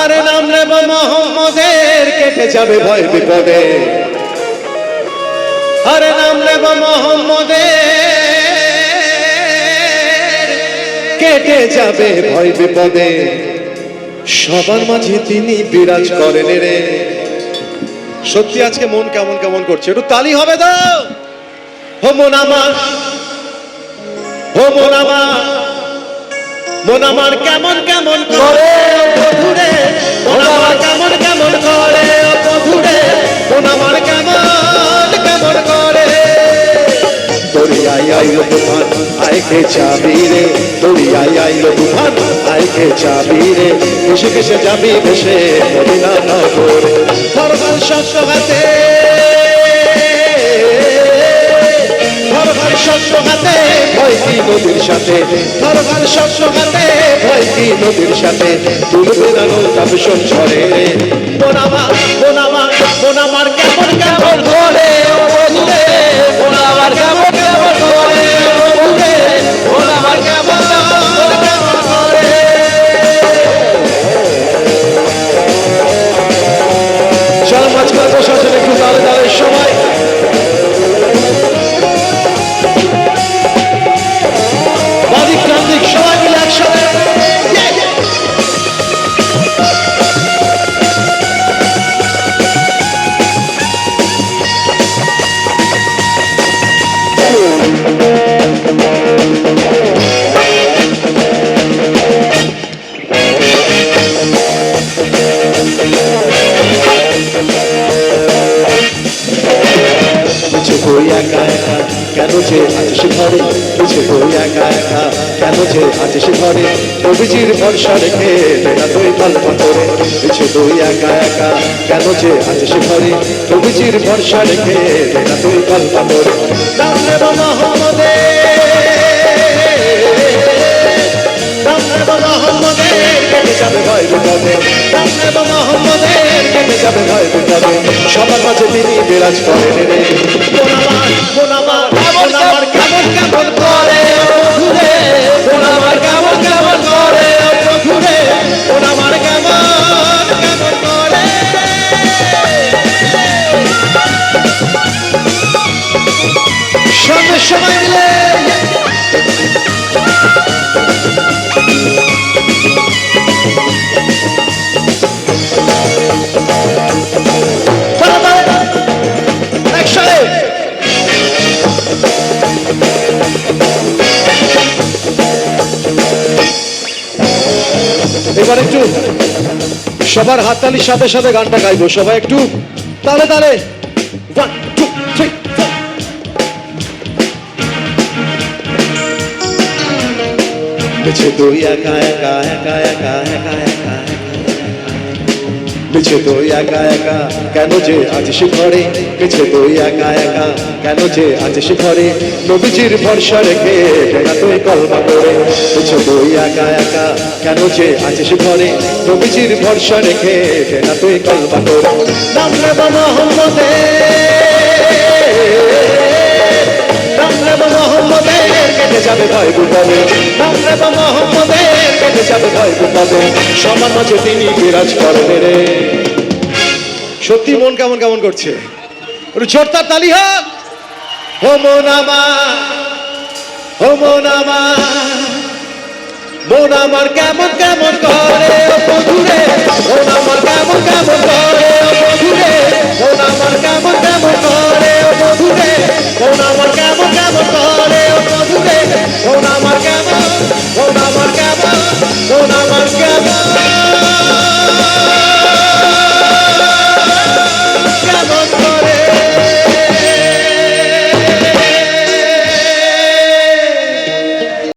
আরে নাম নেব মোহাম্মদের কেটে যাবে ভয় বিপদে আরে নাম নেব মোহাম্মদের কেটে যাবে ভয় বিপদে সবার মাঝে তিনি বিরাজ করেন রে সত্যি আজকে মন কেমন কেমন করছে একটু তালি হবে তো ও মন আমার ও মন আমার মন আমার কেমন কেমন করে বধুরে মন আমার কেমন কেমন করে বধুরে মন আমার কেমন কেমন করে দরিয়ায় আইলো তুফান আয় কে চাবি রে দরিয়ায় আইলো তুফান আয় কে চাবি রে ভেসে ভেসে যাবি ভেসে মদিনা নগরে ভরপুর শস্য হাতে ভরপুর শস্য হাতে ভয় কি নদীর সাথে ভরপুর শস্য হাতে ভয় কি নদীর সাথে তুলবে না নৌকা ভীষণ ঝড়ে মন আমার কেমন কেমন করে বধুরে মন আমার কেমন কেমন করে বধুরে মন আমার কেমন কেমন করে চল মাঝখানে বসে একটু দাঁড়ে দাঁড়ে সময় বাদিক ক্রান্তিক সবাই মিলে একসাথে কেন যে আজ সে ঘরে বুঝে বই একা একা কেন যে আজ সে ঘরে কবিজির ভরসা রেখে বেড়া তুই কল্পনা করে বুঝে বই একা একা কেন যে আজ সে ঘরে কবিজির ভরসা রেখে বেড়া তুই কল্পনা করে নাম নেব মোহাম্মদের নাম নেব মোহাম্মদের কেটে যাবে ভয় বিপদে নাম নেব মোহাম্মদের কেটে যাবে ভয় বিপদে সবার মাঝে তিনি বিরাজ করেন রে মন আমার কেমন কেমন করে বধুরে মন আমার কেমন কেমন করে বধুরে মন আমার কেমন কেমন করে সঙ্গে সময় মিলে এবার একটু সবার হাততালির সাথে সাথে গানটা গাইবো সবাই একটু তালে তালে 1 2 3 4 বেঁচে তুই একা একা একা একা একা একা বেঁচে তুই একা একা কেন যে আজ সে ঘরে বেঁচে তুই একা একা কেন যে আজ সে ঘরে নবীজির ভরসা রেখে বেড়া তুই কল্পনা করে বেঁচে তুই একা একা কেন যে আজ সে ঘরে নবীজির ভরসা রেখে বেড়া তুই কল্পনা করে নাম নেব মোহাম্মদের কেটে যাবে ভয় বিপদে নাম নেব মোহাম্মদের কেটে যাবে ভয় বিপদে সবার মাঝে তিনি বিরাজ করেন রে সত্যি মন কেমন কেমন করছে একটু জোরদার তালি হোক ও মন আমার কেমন কেমন করে বধুরে মন আমার কেমন কেমন করে বধুরে মন আমার কেমন কেমন করে বধুরে মন আমার কেমন কেমন করে